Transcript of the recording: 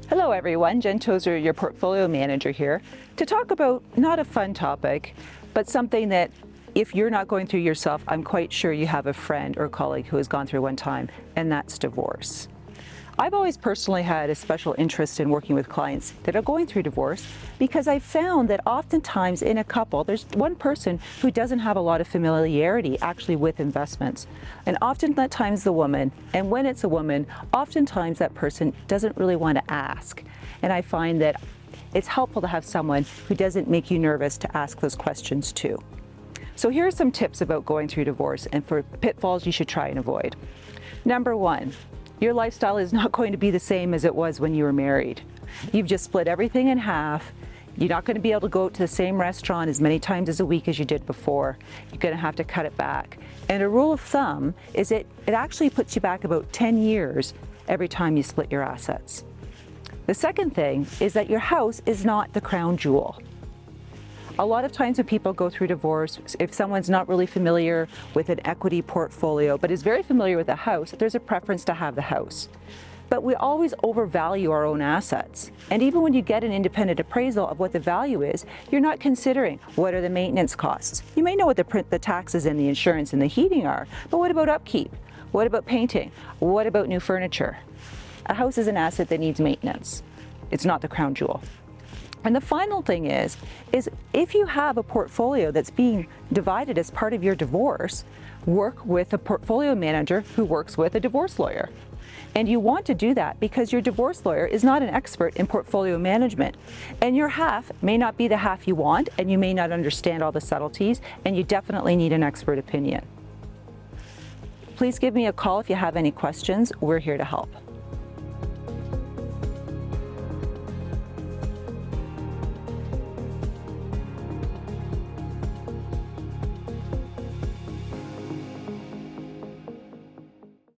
Hello everyone, Jen Tozser, your portfolio manager here, to talk about not a fun topic, but something that if you're not going through yourself, I'm quite sure you have a friend or colleague who has gone through one time, and that's divorce. I've always personally had a special interest in working with clients that are going through divorce because I've found that oftentimes in a couple, there's one person who doesn't have a lot of familiarity actually with investments. And often that time's the woman. And when it's a woman, oftentimes that person doesn't really want to ask. And I find that it's helpful to have someone who doesn't make you nervous to ask those questions too. So here are some tips about going through divorce and for pitfalls you should try and avoid. Number one, your lifestyle is not going to be the same as it was when you were married. You've just split everything in half. You're not going to be able to go to the same restaurant as many times as a week as you did before. You're going to have to cut it back. And a rule of thumb is it actually puts you back about 10 years every time you split your assets. The second thing is that your house is not the crown jewel. A lot of times when people go through divorce, if someone's not really familiar with an equity portfolio, but is very familiar with a house, there's a preference to have the house. But we always overvalue our own assets. And even when you get an independent appraisal of what the value is, you're not considering what are the maintenance costs. You may know what the taxes and the insurance and the heating are, but what about upkeep? What about painting? What about new furniture? A house is an asset that needs maintenance. It's not the crown jewel. And the final thing is if you have a portfolio that's being divided as part of your divorce, work with a portfolio manager who works with a divorce lawyer. And you want to do that because your divorce lawyer is not an expert in portfolio management. And your half may not be the half you want, and you may not understand all the subtleties, and you definitely need an expert opinion. Please give me a call if you have any questions. We're here to help.